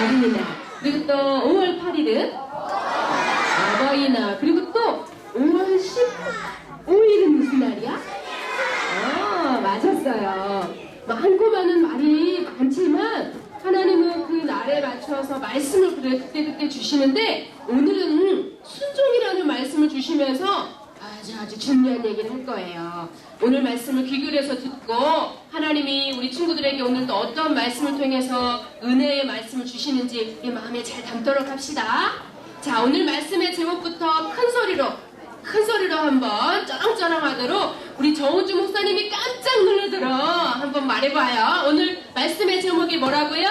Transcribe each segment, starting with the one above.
어린이날, 그리고 또 5월 8일은 어버이날, 그리고 또 5월 15일은 무슨 날이야? 맞았어요. 많고많은 말이 많지만 하나님은 그 날에 맞춰서 말씀을 그때그때 주시는데, 오늘은 순종이라는 말씀을 주시면서 아주 중요한 얘기를 할 거예요. 오늘 말씀을 귀 기울여서 듣고 하나님이 우리 친구들에게 오늘도 어떤 말씀을 통해서 은혜의 말씀을 주시는지 이 마음에 잘 담도록 합시다. 자, 오늘 말씀의 제목부터 큰 소리로 한번 쩌렁쩌렁하도록 우리 정우주 목사님이 깜짝 놀라도록 한번 말해봐요. 오늘 말씀의 제목이 뭐라고요?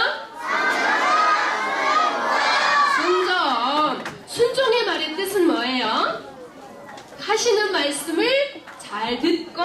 순종의 말의 뜻은 뭐예요? 하시는 말씀을 잘 듣고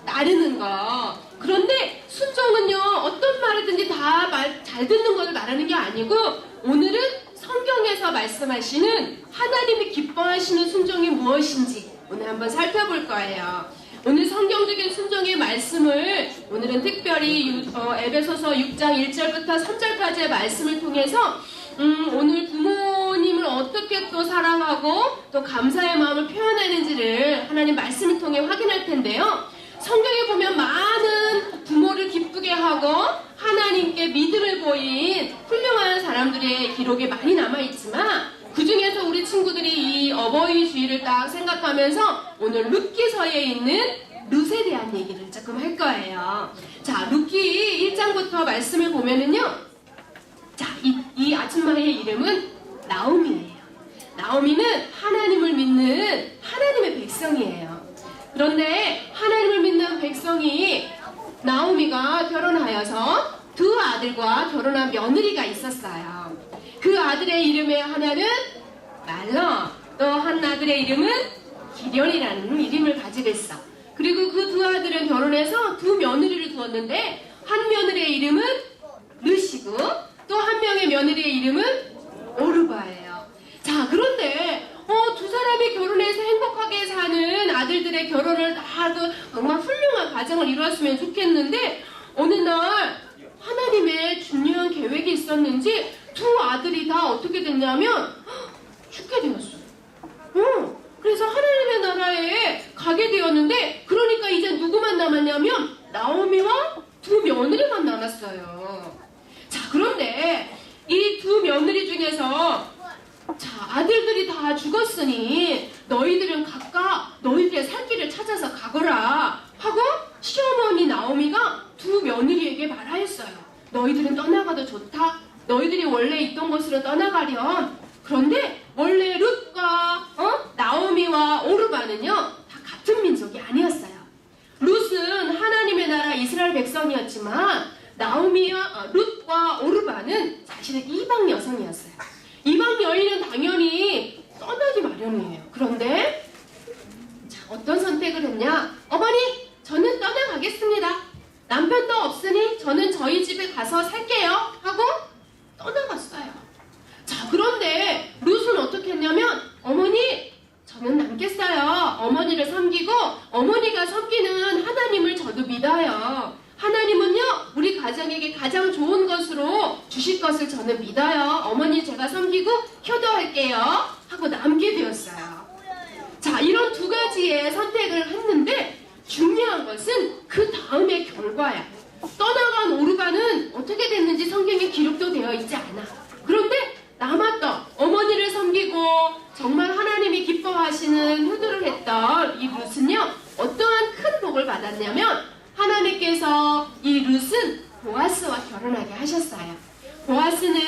따르는 거. 그런데 순종은요, 어떤 말이든지 다 잘 듣는 것을 말하는 게 아니고, 오늘은 성경에서 말씀하시는 하나님이 기뻐하시는 순종이 무엇인지 오늘 한번 살펴볼 거예요. 오늘 성경적인 순종의 말씀을 오늘은 특별히 에베소서 6장 1절부터 3절까지의 말씀을 통해서 오늘 부모님을 어떻게 또 사랑하고 또 감사의 마음을 표현하는지를 하나님 말씀을 통해 확인할 텐데요. 성경에 보면 많은 부모를 기쁘게 하고 하나님께 믿음을 보인 훌륭한 사람들의 기록이 많이 남아있지만, 그 중에서 우리 친구들이 이 어버이 주일을 딱 생각하면서 오늘 룻기서에 있는 룻에 대한 얘기를 조금 할 거예요. 자, 룻기 1장부터 말씀을 보면은요, 자, 이 아줌마의 이름은 나오미예요. 나오미는 하나님을 믿는 하나님의 백성이에요. 그런데 하나님을 믿는 백성이 나오미가 결혼하여서 두 아들과 결혼한 며느리가 있었어요. 그 아들의 이름의 하나는 말러, 또 한 아들의 이름은 기련이라는 이름을 가지고 있어. 그리고 그 두 아들은 결혼해서 두 며느리를 두었는데, 한 며느리의 이름은 르시고 또 한 명의 며느리의 이름은 오르바예요. 자, 그런데 두 사람이 결혼해서 행복하게 사는 아들들의 결혼을 다 정말 훌륭한 가정을 이루었으면 좋겠는데, 어느 날 하나님의 중요한 계획이 있었는지 두 아들이 다 어떻게 됐냐면 죽게 되었어요. 그래서 하나님의 나라에 가게 되었는데, 그러니까 이제 누구만 남았냐면 나오미와 두 며느리만 남았어요. 자, 그런데 이 두 며느리 중에서, 자, 아들들이 다 죽었으니 너희들은 각각 너희들의 살 길을 찾아서 가거라 하고 시어머니 나오미가 두 며느리에게 말하였어요. 너희들은 떠나가도 좋다. 너희들이 원래 있던 곳으로 떠나가렴. 그런데 원래 룻과 나오미와 오르바는요, 다 같은 민족이 아니었어요. 룻은 하나님의 나라 이스라엘 백성이었지만 룻과 오르바는 사실은 이방 여성이었어요. 이방 여인은 당연히 떠나기 마련이에요. 그런데 자, 어떤 선택을 했냐? 어머니, 저는 떠나가겠습니다. 남편도 없으니 저는 저희 집에 가서 살게요 하고 떠나갔어요. 자, 그런데 룻은 어떻게 했냐면, 어머니, 저는 남겠어요. 어머니를 섬기고 어머니가 섬기는 하나님을 저도 믿어요. 하나님은요, 우리 가정에게 가장 좋은 것으로 주실 것을 저는 믿어요. 어머니 제가 섬기고 효도할게요 하고 남게 되었어요. 자, 이런 두 가지의 선택을 했는데, 중요한 것은 그 다음의 결과야. 떠나간 오르바는 어떻게 됐는지 성경에 기록도 되어 있지 않아. 그런데 남았던 어머니를 섬기고 정말 하나님이 기뻐하시는 효도를 했던 이 룻은요, 어떠한 큰 복을 받았냐면, 하나님께서 이 룻은 보아스와 결혼하게 하셨어요. 보아스는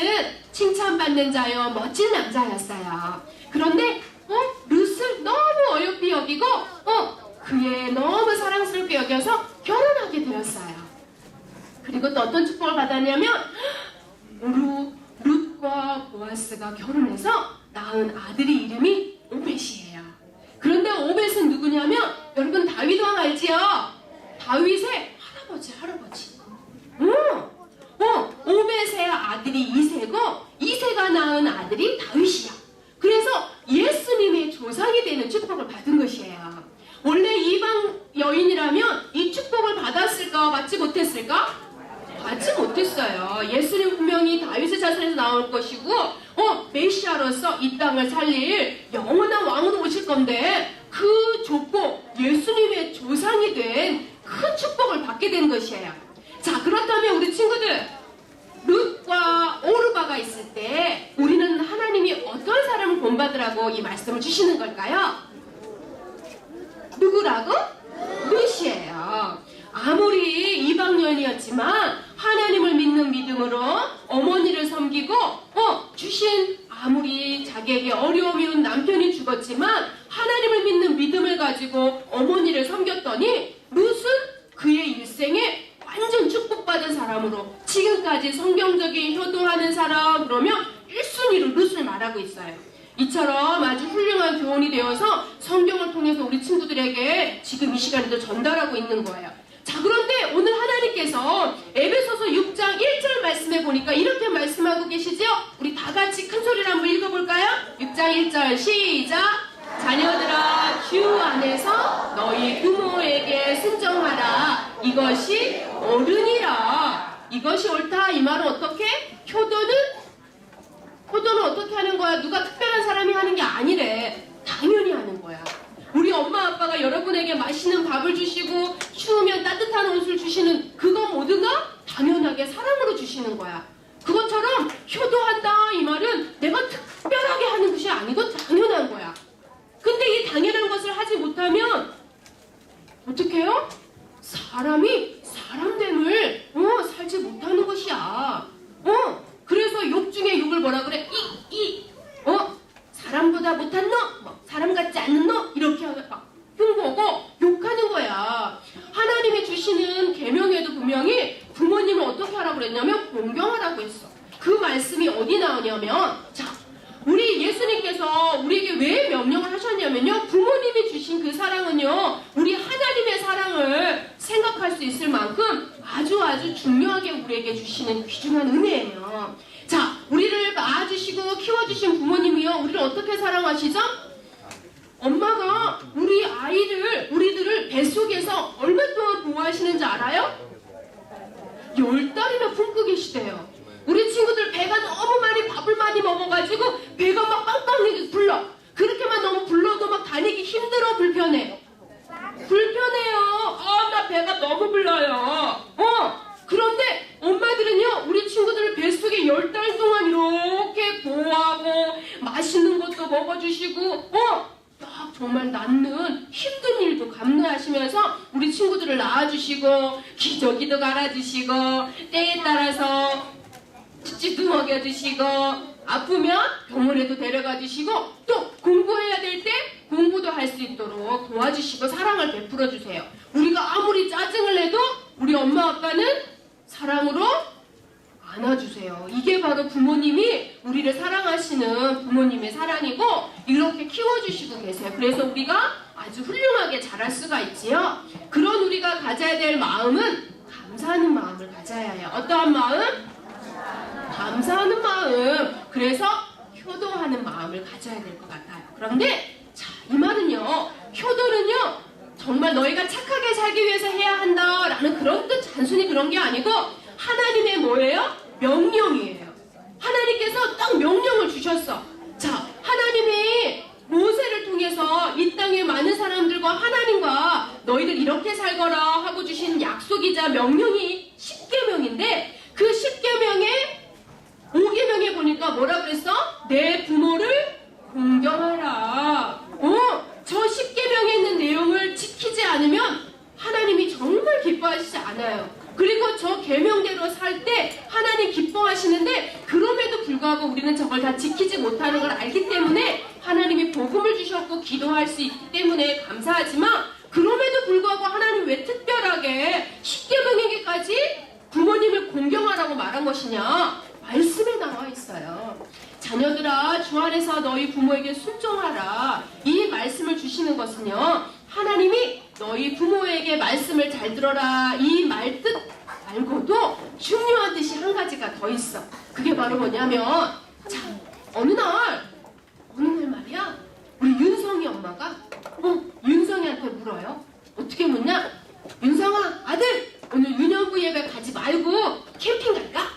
칭찬받는 자요, 멋진 남자였어요. 그런데 룻을 너무 어여삐 여기고 그의 너무 사랑스럽게 여겨서 결혼하게 되었어요. 그리고 또 어떤 축복을 받았냐면, 룻과 보아스가 결혼해서 낳은 아들이 이름이 오벳이에요. 그런데 오벳은 누구냐면, 여러분 다윗 왕 알지요? 다윗의 할아버지. 오벳의 아들이 이새고, 이새가 낳은 아들이 다윗이야. 그래서 예수님의 조상이 되는 축복을 받은 것이에요. 원래 이방 여인이라면 이 축복을 받았을까, 받지 못했을까? 받지 못했어요. 예수님 분명히 다윗의 자손에서 나올 것이고 메시아로서 이 땅을 살릴 영원한 왕으로 오실 건데 그 족보, 예수님의 조상이 된 큰 축복을 받게 된 것이에요. 자, 그렇다면 우리 친구들, 룻과 오르바가 있을 때 우리는 하나님이 어떤 사람을 본받으라고 이 말씀을 주시는 걸까요? 누구라고? 룻이에요. 아무리 이방인이었지만 하나님을 믿는 믿음으로 어머니를 섬기고 주신 아무리 자기에게 어려움이 온 남편이 죽었지만 하나님을 믿는 믿음을 가지고 어머니를 섬겼더니 룻은 그의 일생에 완전 축복받은 사람으로 지금까지 성경적인 효도하는 사람 그러면 1순위로 룻을 말하고 있어요. 이처럼 아주 훌륭한 교훈이 되어서 성경을 통해서 우리 친구들에게 지금 이 시간에도 전달하고 있는 거예요. 자, 그런데 오늘 하나님께서 에베소서 6장 1절 말씀해 보니까 이렇게 말씀하고 계시죠? 우리 다 같이 큰 소리로 한번 읽어볼까요? 6장 1절 시작! 자녀들아 주 안에서 너희 부모에게 순종하라. 이것이 옳으니라. 이것이 옳다. 이 말은 어떻게? 효도는 어떻게 하는 거야? 누가 특별한 사람이 하는 게 아니래. 당연히 하는 거야. 우리 엄마 아빠가 여러분에게 맛있는 밥을 주시고 추우면 따뜻한 옷을 주시는 그거 모두가 당연하게 사랑으로 주시는 거야. 그것처럼 효도한다 이 말은 내가 특별하게 하는 것이 아니고 당연한 거야. 근데 이 당연한 것을 하지 못하면 어떻게 해요? 사람이 사람됨을 살지 못하는 것이야. 그래서 욕 중에 욕을 뭐라 그래? 사람보다 못한 너, 사람 같지 않는 너 이렇게 막 흉보고 욕하는 거야. 하나님이 주시는 계명에도 분명히 부모님을 어떻게 하라고 그랬냐면 공경하라고 했어. 그 말씀이 어디 나오냐면 자, 우리 예수님께서 우리에게 왜 명령을 하셨냐면요. 부모님이 주신 그 사랑은요. 우리 하나님의 사랑을 생각할 수 있을 만큼 아주 중요하게 우리에게 주시는 귀중한 은혜예요. 자, 우리를 낳아주시고 키워주신 부모님이요. 우리를 어떻게 사랑하시죠? 엄마가 우리들을 뱃속에서 얼마 동안 보호하시는지 알아요? 10달이나 품고 계시대요. 우리 친구들 배가 너무 많이 밥을 많이 먹어가지고 배가 막 빵빵 불러. 그렇게만 너무 불러도 막 다니기 힘들어. 불편해요. 나 배가 너무 불러요. 그런데 엄마들은요 우리 친구들을 뱃속에 10달 동안 이렇게 보호하고 맛있는 것도 먹어주시고 막 정말 낳는 힘든 일도 감내하시면서 우리 친구들을 낳아주시고 기저귀도 갈아주시고 때에 따라서 찌찌도 먹여주시고 아프면 병원에도 데려가 주시고 또 공부해야 될 때 공부도 할 수 있도록 도와주시고 사랑을 베풀어 주세요. 우리가 아무리 짜증을 내도 우리 엄마 아빠는 사랑으로 안아주세요. 이게 바로 부모님이 우리를 사랑하시는 부모님의 사랑이고 이렇게 키워주시고 계세요. 그래서 우리가 아주 훌륭하게 자랄 수가 있지요. 그런 우리가 가져야 될 마음은 감사하는 마음을 가져야 해요. 어떠한 마음? 감사하는 마음. 그래서 효도하는 마음을 가져야 될 것 같아요. 그런데 자, 이 말은요. 효도는요. 정말 너희가 착하게 살기 위해서 해야 한다라는 그런 뜻 단순히 그런 게 아니고 하나님의 뭐예요? 명령이에요. 하나님께서 딱 명령을 주셨어. 자, 하나님이 모세를 통해서 이 땅의 많은 사람들과 하나님과 너희들 이렇게 살거라 하고 주신 약속이자 명령이 10계명인데 그 10계명에 5계명에 보니까 뭐라 그랬어? 내 부모를 공경하라. 저 10계명에 있는 내용을 지키지 않으면 하나님이 정말 기뻐하시지 않아요. 그리고 저 계명대로 살 때 하나님 기뻐하시는데 그럼에도 불구하고 우리는 저걸 다 지키지 못하는 걸 알기 때문에 하나님이 복음을 주셨고 기도할 수 있기 때문에 감사하지만 그럼에도 불구하고 하나님 왜 특별하게 10계명에게까지 부모님을 공경하라고 말한 것이냐? 말씀에 나와 있어요. 자녀들아 주 안에서 너희 부모에게 순종하라. 이 말씀을 주시는 것은요. 하나님이 너희 부모에게 말씀을 잘 들어라. 이 말 뜻 말고도 중요한 뜻이 한 가지가 더 있어. 그게 바로 뭐냐면 자, 어느 날 말이야. 우리 윤성이 엄마가 윤성이한테 물어요. 어떻게 묻냐? 윤성아 아들 오늘 유년부 예배 가지 말고 캠핑 갈까?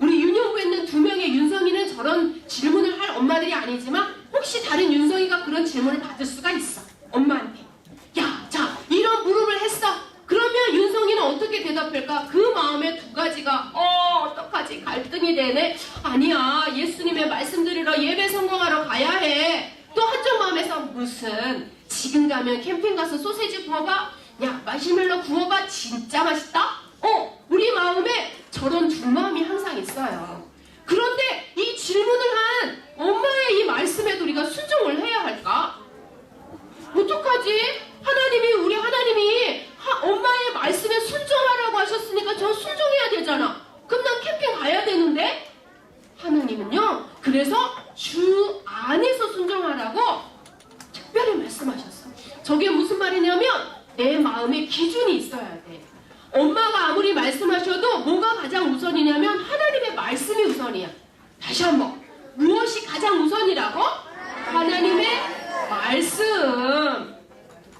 우리 윤영구에 있는 2명의 윤성이는 저런 질문을 할 엄마들이 아니지만 혹시 다른 윤성이가 그런 질문을 받을 수가 있어. 엄마한테. 야, 자, 이런 물음을 했어. 그러면 윤성이는 어떻게 대답할까? 그 마음에 2가지가 어떡하지? 갈등이 되네. 아니야, 예수님의 말씀드리러 예배 성공하러 가야 해. 또 한쪽 마음에서 무슨 지금 가면 캠핑 가서 소세지 구워봐? 야, 마시멜로 구워봐? 진짜 맛있다? 우리 마음에 저런 2 마음이 항상 있어요. 그런데 이 질문을 한 엄마의 이 말씀에도 우리가 순종을 해야 할까? 어떡하지? 우리 하나님이 엄마의 말씀에 순종하라고 하셨으니까 저 순종해야 되잖아. 그럼 난 캠핑 가야 되는데? 하나님은요, 그래서 주 안에서 순종하라고 특별히 말씀하셨어. 저게 무슨 말이냐면 내 마음에 기준이 있어야 돼. 엄마가 아무리 말씀하셔도 뭐가 가장 우선이냐면 하나님의 말씀이 우선이야. 다시 한번, 무엇이 가장 우선이라고? 하나님의 말씀.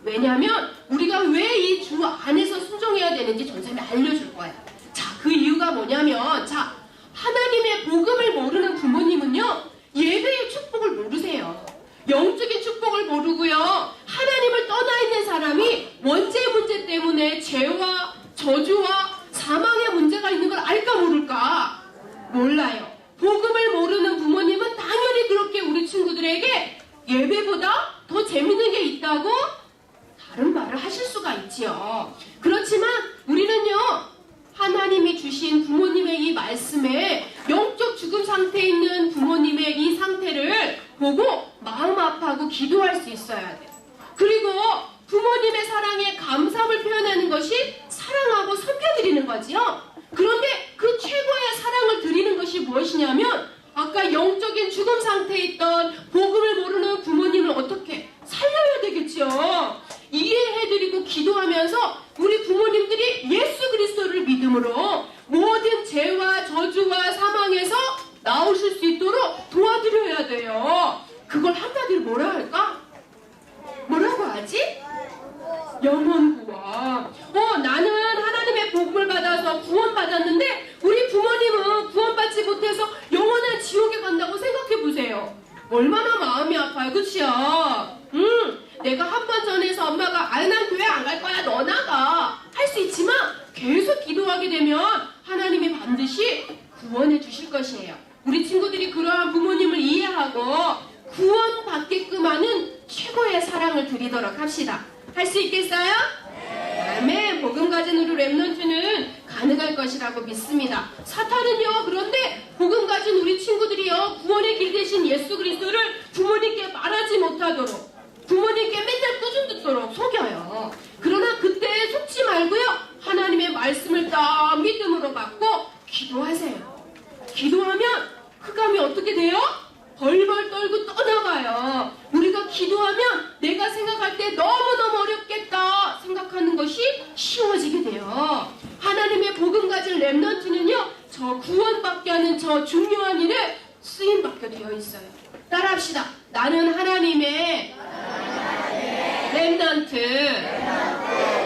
왜냐하면 우리가 왜 이 주 안에서 순종해야 되는지 전사님이 알려줄 거야. 자, 그 이유가 뭐냐면, 자, 하나님의 복음을 모르는 부모님은요, 예배의 축복을 모르세요. 영적인 축복을 모르고요, 하나님을 떠나 있는 사람이 원죄 문제 때문에 죄와 저주와 사망의 문제가 있는 걸 알까 모를까? 몰라요. 복음을 모르는 부모님은 당연히 그렇게 우리 친구들에게 예배보다 더 재밌는 게 있다고 다른 말을 하실 수가 있지요. 그렇지만 우리는요, 하나님이 주신 부모님의 이 말씀에 영적 죽음 상태에 있는 부모님의 이 상태를 보고 마음 아파하고 기도할 수 있어야 돼. 그리고 부모님의 사랑에 감사함을 표현하는 것이 사랑하고 섬겨드리는 거지요. 그런데 그 최고의 사랑을 드리는 것이 무엇이냐면, 아까 영적인 죽음 상태에 있던 복음을 모르는 부모님을 어떻게 살려야 되겠죠. 이해해드리고 기도하면서 우리 부모님들이 예수 그리스도를 믿음으로 모든 죄와 저주와 사망에서 나오실 수 있도록 도와드려야 돼요. 그걸 한마디로 뭐라 할까? 뭐라고 하지? 영혼 구원. 나는 하나님의 복음을 받아서 구원받았는데 우리 부모님은 구원받지 못해서 영원한 지옥에 간다고 생각해 보세요. 얼마나 마음이 아파요. 그치요? 내가 한 번 전해서 엄마가 난 교회 안 갈 거야, 너 나가 할 수 있지만 계속 기도하게 되면 하나님이 반드시 구원해 주실 것이에요. 우리 친구들이 그러한 부모님을 이해하고 구원받게끔 하는 최고의 사랑을 드리도록 합시다. 할 수 있겠어요? 아멘. 복음 가진 우리 랩런트는 가능할 것이라고 믿습니다. 사탄은요, 그런데 복음 가진 우리 친구들이요, 구원의 길 대신 예수 그리스도를 부모님께 말하지 못하도록, 부모님께 맨날 꾸준 듣도록 속여요. 그러나 그때 속지 말고요, 하나님의 말씀을 딱 믿음으로 받고 기도하세요. 기도하면 흑암이 어떻게 돼요? 벌벌 떨고 떠나가요. 우리가 기도하면 내가 생각할 때 너무너무 어렵겠다 생각하는 것이 쉬워지게 돼요. 하나님의 복음 가진 랩런트는요, 저 구원받게 하는 저 중요한 일에 쓰임받게 되어 있어요. 따라합시다. 나는 하나님의 랩런트,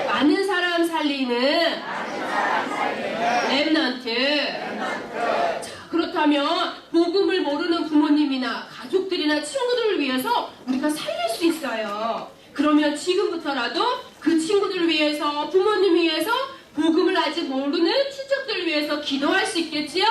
많은 사람 살리는 랩런트. 그렇다면 복음을 모르는 부모님이나 가족들이나 친구들을 위해서 우리가 살릴 수 있어요. 그러면 지금부터라도 그 친구들을 위해서, 부모님 위해서, 복음을 아직 모르는 친척들을 위해서 기도할 수 있겠지요?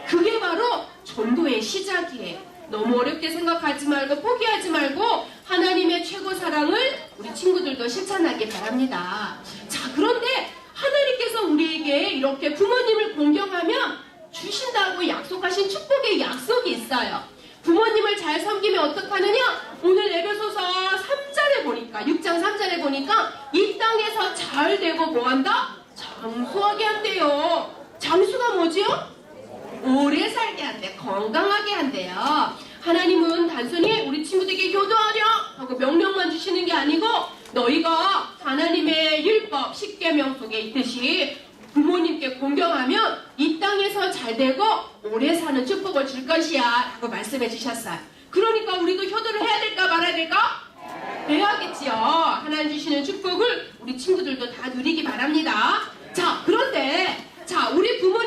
그게 바로 전도의 시작이에요. 너무 어렵게 생각하지 말고 포기하지 말고 하나님의 최고 사랑을 우리 친구들도 실천하기 바랍니다. 자, 그런데 하나님께서 우리에게 이렇게 부모님을 공경하면 주신다고 약속하신 축복의 약속이 있어요. 부모님을 잘 섬기면 어떡하느냐? 오늘 에베소서 3절에 보니까, 6장 3절에 보니까 이 땅에서 잘 되고 뭐한다? 장수하게 한대요. 장수가 뭐지요? 오래 살게 한대, 건강하게 한대요. 하나님은 단순히 우리 친구들에게 효도하려 하고 명령만 주시는 게 아니고, 너희가 하나님의 율법 10계명 속에 있듯이 부모님께 공경하면 이 땅에서 잘되고 오래 사는 축복을 줄 것이야 라고 말씀해 주셨어요. 그러니까 우리도 효도를 해야 될까 말아야 될까? 해야겠지요. 하나님 주시는 축복을 우리 친구들도 다 누리기 바랍니다. 자, 그런데 우리 부모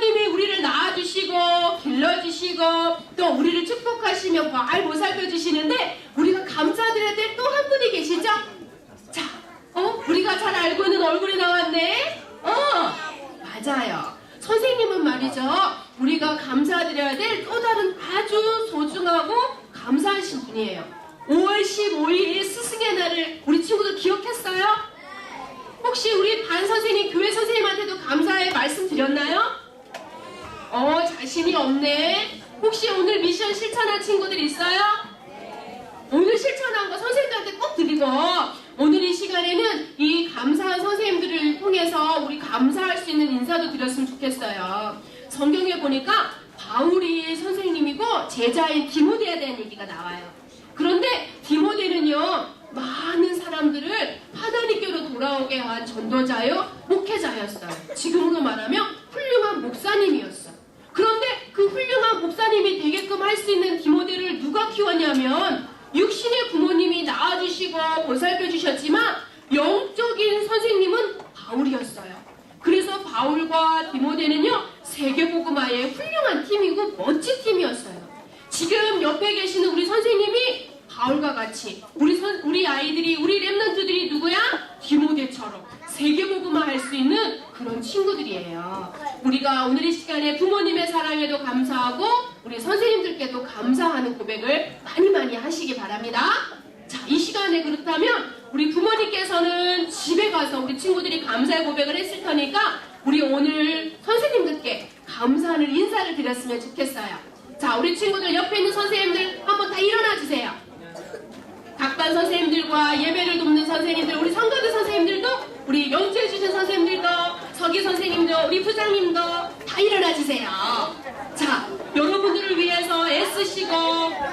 맞아요. 선생님은 말이죠. 우리가 감사드려야 될 또 다른 아주 소중하고 감사하신 분이에요. 5월 15일 스승의 날을 우리 친구들 기억했어요? 혹시 우리 반 선생님, 교회 선생님한테도 감사의 말씀 드렸나요? 자신이 없네. 혹시 오늘 미션 실천한 친구들 있어요? 오늘 실천한 거 선생님들한테 꼭 드리고, 오늘 이 시간에는 이 감사한 선생님들을 통해서 우리 감사할 수 있는 인사도 드렸으면 좋겠어요. 성경에 보니까 바울이 선생님이고 제자인 디모데에 대한 얘기가 나와요. 그런데 디모데는요, 많은 사람들을 하나님께로 돌아오게 한 전도자요, 목회자였어요. 지금으로 말하면 훌륭한 목사님이었어요. 그런데 그 훌륭한 목사님이 되게끔 할 수 있는 디모데를 누가 키웠냐면 육신의 부모님이 낳아주시고 보살펴주셨지만 영적인 선생님은 바울이었어요. 그래서 바울과 디모데는요, 세계복음화의 훌륭한 팀이고 멋진 팀이었어요. 지금 옆에 계시는 우리 선생님이 바울과 같이 우리 아이들이, 우리 렘넌트들이 누구야? 디모데처럼 세계복음화 할 수 있는 그런 친구들이에요. 우리가 오늘 이 시간에 부모님의 사랑에도 감사하고 우리 선생님들께도 감사하는 고백을 많이 하시기 바랍니다. 자, 이 시간에 그렇다면 우리 부모님께서는 집에 가서 우리 친구들이 감사의 고백을 했을 테니까 우리 오늘 선생님들께 감사하는 인사를 드렸으면 좋겠어요. 자, 우리 친구들 옆에 있는 선생님들 한번 다 일어나 주세요. 각반 선생님들과 예배를 돕는 선생님들, 우리 성가대 선생님들도, 우리 연주해 주신 선생님들도, 서기 선생님도, 우리 부장님도 다 일어나 주세요. 자, 여러분들을 위해서 애쓰시고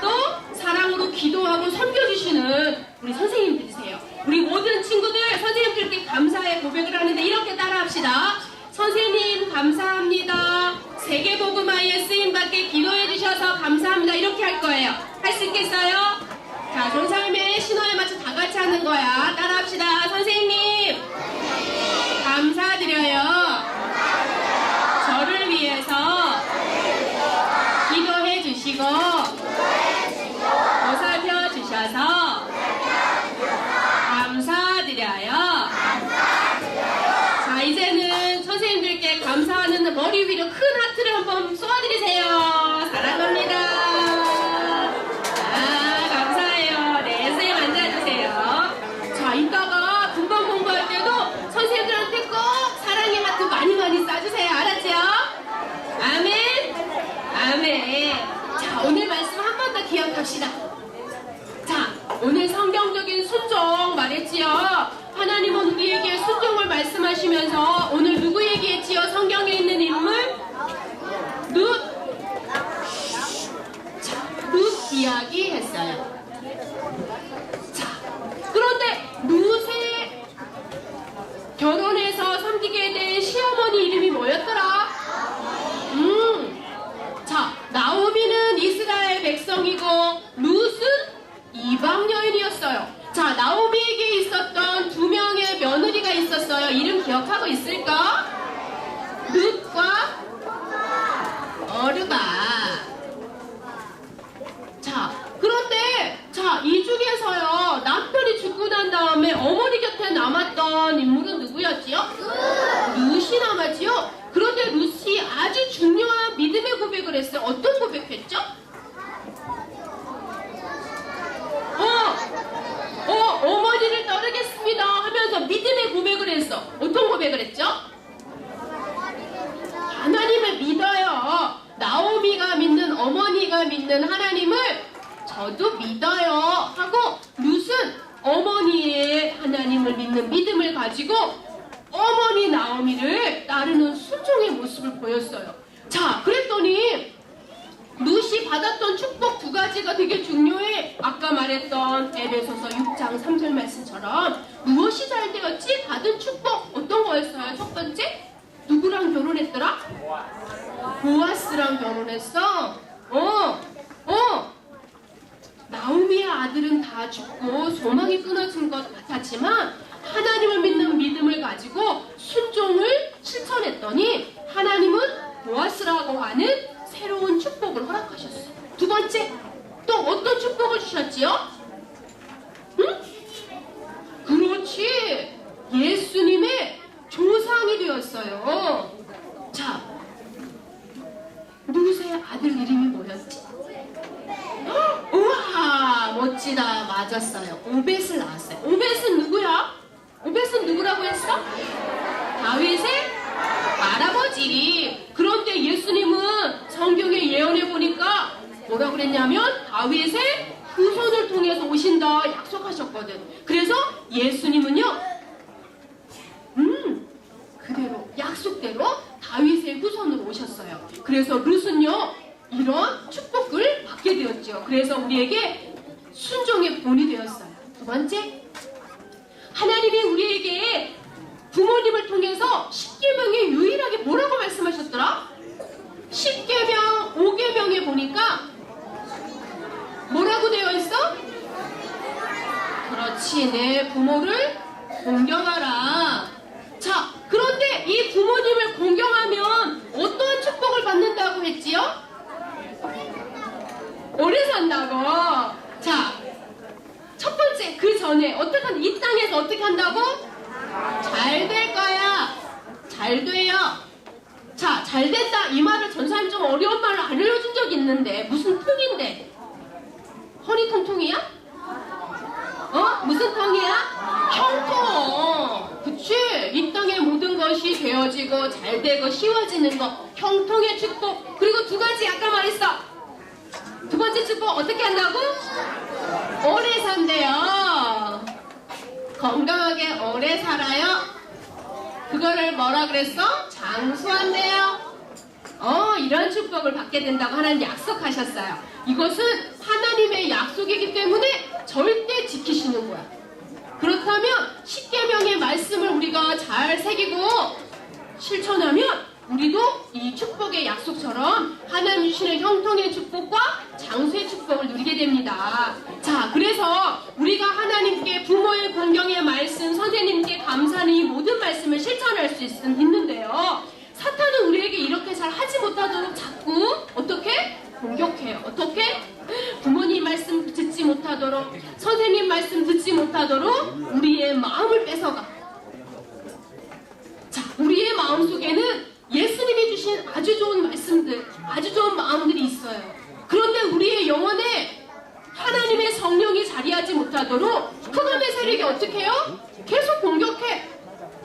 또 사랑으로 기도하고 섬겨주시는 우리 선생님들이세요. 우리 모든 친구들 선생님들께 감사의 고백을 하는데 이렇게 따라합시다. 선생님 감사합니다. 세계복음화에 쓰임받게 기도해 주셔서 감사합니다. 이렇게 할 거예요. 할 수 있겠어요? 자, 종사임의 신호에 맞춰 다 같이 하는 거야. 따라합시다. 선생님 감사드려요. 저를 위해서 기도해 주시고 보살펴 주셔서 감사드려요. 자, 이제는 선생님들께 감사하는 머리 위로 큰 하트를 한번 쏘아드리세요. 사랑합니다. 감사해요. 네, 선생님 앉아주세요. 자, 이따가 금방 공부할 때도 선생님들한테 꼭 사랑의 하트 많이 쏴주세요. 알았죠? 아멘. 아멘. 자, 오늘 말씀 한 번 더 기억합시다. 자, 오늘 성경적인 순종 말했지요. 하나님은 우리에게 순종을 말씀하시면서 오늘 누구 얘기했지요? 성경에 있는 인물? 룻. 자, 룻 이야기 했어요. 자, 그런데 룻의 결혼해서 섬기게 된 시어머니 이름이 뭐였더라? 자, 나오미는 이스라엘 백성이고 룻은 이방 여인이었어요. 자, 나오미에게 있었던 두 명의 며느리가 있었어요. 이름 기억하고 있을까? 룻과 어르바. 자, 그런데 이 중에서요, 남편이 죽고 난 다음에 어머니 곁에 남았던 인물은 누구였지요? 룻이 남았지요. 그런데 룻이 아주 중요한 믿음의 고백을 했어요. 어떤 고백했죠? 어머니를 따르겠습니다 하면서 믿음의 고백을 했어. 어떤 고백을 했죠? 하나님을 믿어요. 나오미가 믿는, 어머니가 믿는 하나님을 저도 믿어요 하고 룻은 어머니의 하나님을 믿는 믿음을 가지고 어머니 나오미를 따르는 순종의 모습을 보였어요. 자, 그랬더니 룻이 받았던 축복 두 가지가 되게 중요해. 아까 말했던 에베소서 6장 3절 말씀처럼 무엇이 잘 되었지? 받은 축복 어떤 거였어요? 첫 번째, 누구랑 결혼했더라? 보아스랑 결혼했어. 나오미의 아들은 다 죽고 소망이 끊어진 것 같았지만 하나님을 믿는 믿음을 가지고 순종을 실천했더니 하나님은 보아스라고 하는 새로운 축복을 허락하셨어요. 두 번째, 또 어떤 축복을 주셨지요? 응? 그렇지. 예수님의 조상이 되었어요. 낳았어요. 오벳을 낳았어요. 오벳은 누구야? 오벳은 누구라고 했어? 다윗의 할아버지. 그런데 예수님은 성경에 예언해 보니까 뭐라고 그랬냐면 다윗의 후손을 통해서 오신다 약속하셨거든. 그래서 예수님은요 그대로 약속대로 다윗의 후손으로 오셨어요. 그래서 룻은요 이런 축복을 받게 되었죠. 그래서 우리에게 순종의 본이 되었어요. 두 번째, 하나님이 우리에게 부모님을 통해서 10계명에 유일하게 뭐라고 말씀하셨더라? 10계명, 5계명에 보니까 뭐라고 되어 있어? 그렇지, 내 부모를 공경하라. 자, 그런데 이 부모님을 공경하면 어떠한 축복을 받는다고 했지요? 오래 산다고. 자, 첫 번째, 그 전에 어떻게 이 땅에서 어떻게 한다고? 잘 될 거야. 잘 돼요. 자, 잘 됐다. 이 말을 전사님 좀 어려운 말로 알려준 적이 있는데 무슨 통인데? 허리통통이야? 무슨 통이야? 형통. 그치? 이 땅의 모든 것이 되어지고 잘 되고 쉬워지는 거. 형통의 축복. 그리고 두 가지 아까 말했어. 두 번째 축복 어떻게 한다고? 오래 산대요. 건강하게 오래 살아요. 그거를 뭐라 그랬어? 장수한대요. 이런 축복을 받게 된다고 하나님 약속하셨어요. 이것은 하나님의 약속이기 때문에 절대 지키시는 거야. 그렇다면 10계명의 말씀을 우리가 잘 새기고 실천하면 우리도 이 축복의 약속처럼 하나님 주시는 형통의 축복과 장수의 축복을 누리게 됩니다. 자, 그래서 우리가 하나님께 부모의 공경의 말씀, 선생님께 감사하는 이 모든 말씀을 실천할 수 있는데요. 사탄은 우리에게 이렇게 잘 하지 못하도록 자꾸 어떻게? 공격해요. 어떻게? 부모님 말씀 듣지 못하도록, 선생님 말씀 듣지 못하도록 우리의 마음을 뺏어가. 자, 우리의 마음속에는 예수님이 주신 아주 좋은 말씀들, 아주 좋은 마음들이 있어요. 그런데 우리의 영혼에 하나님의 성령이 자리하지 못하도록 흑암의 세력이 어떻게 해요? 계속 공격해.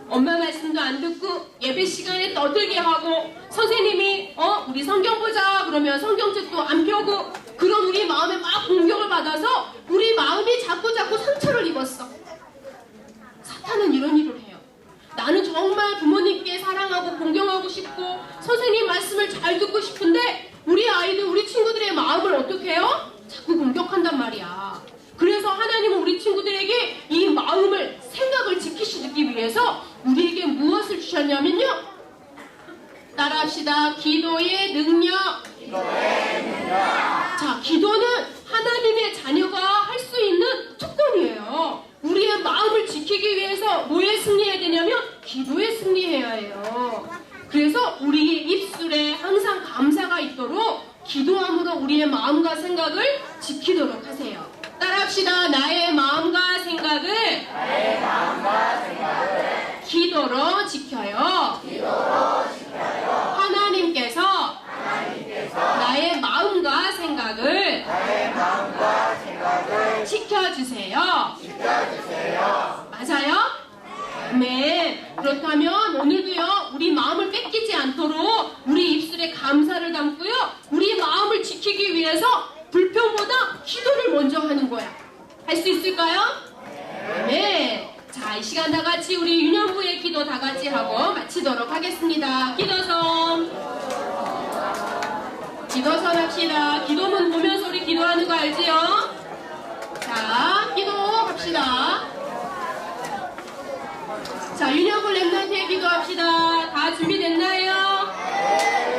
엄마 말씀도 안 듣고 예배 시간에 떠들게 하고 선생님이 우리 성경 보자 그러면 성경책도 안 펴고 그런 우리 마음에 막 공격을 받아서 우리 마음이 자꾸 상처를 입었어. 사탄은 이런 일을 해요. 나는 정말 부모님께 사랑하고 공경하고 싶고 선생님 말씀을 잘 듣고 싶은데 우리 아이들, 우리 친구들의 마음을 어떻게 해요? 자꾸 공격한단 말이야. 그래서 하나님은 우리 친구들에게 이 마음을, 생각을 지키시기 위해서 우리에게 무엇을 주셨냐면요. 따라합시다. 기도의 능력. 자, 기도는 하나님의 자녀가 할 수 있는 특권이에요. 우리의 마음을 지키기 위해서 뭐에 승리해야 되냐면 기도에 승리해야 해요. 그래서 우리의 입술에 항상 감사가 있도록 기도함으로 우리의 마음과 생각을 지키도록 하세요. 따라합시다. 나의 마음과 생각을 기도로 지켜요. 하나님께서 나의 마음과 생각을 지켜주세요. 맞아요? 아멘. 그렇다면 오늘도요, 우리 마음을 뺏기지 않도록 우리 입술에 감사를 담고요, 우리 마음을 지키기 위해서 불평보다 기도를 먼저 하는 거야. 할 수 있을까요? 아멘. 자, 이 시간 다 같이 우리 유년부의 기도 다 같이 하고 마치도록 하겠습니다. 기도선 합시다. 기도문 보면서 우리 기도하는 거 알지요? 자, 기도합시다. 자, 유년부 랩런트에 기도합시다. 다 준비됐나요?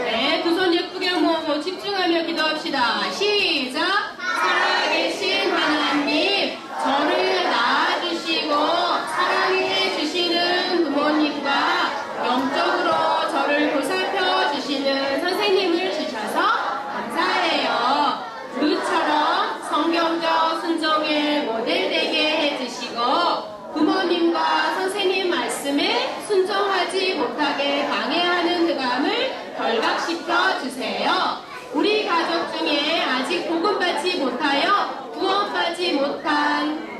네, 두 손 예쁘게 모으고 집중하며 기도합시다. 시작! 살아계신 하나님, 저를 낳아주시고 사랑해 주시는 부모님과 영적으로 저를 보살펴 주시는 선생님을 주셔서 감사해요. 룻처럼 성경적 순종의 모델 되게 해주시고 부모님과 선생님 말씀에 순종하지 못하게 방해하는 흑암을 결각시켜 주세요. 우리 가족 중에 아직 복음받지 못하여 구원받지 못한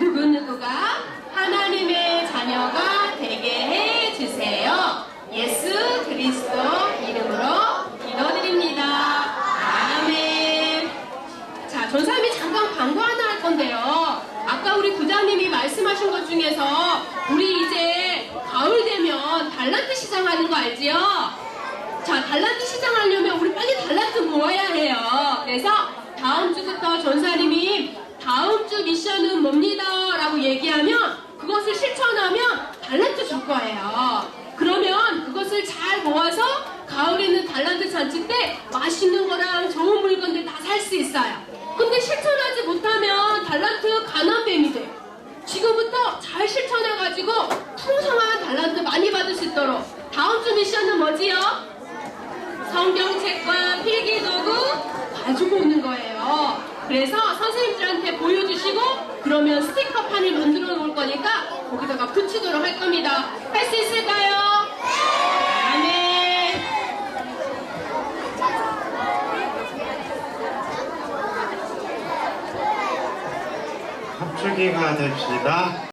알지요? 자, 달란트 시장하려면 우리 빨리 달란트 모아야 해요. 그래서 다음 주부터 전사님이 다음 주 미션은 뭡니다 라고 얘기하면 그것을 실천하면 달란트 줄 거예요. 그러면 그것을 잘 모아서 가을에는 달란트 잔치 때 맛있는 거랑 좋은 물건들 다 살 수 있어요. 근데 실천하지 못하면 달란트 가난뱀이 돼. 지금부터 잘 실천해가지고 풍성한 달란트 많이 받을 수 있도록 다음 주 미션은 뭐지요? 성경책과 필기도구 가지고 오는 거예요. 그래서 선생님들한테 보여주시고 그러면 스티커판을 만들어 놓을 거니까 거기다가 붙이도록 할 겁니다. 할 수 있을까요? 아멘. 합주기가 됩시다.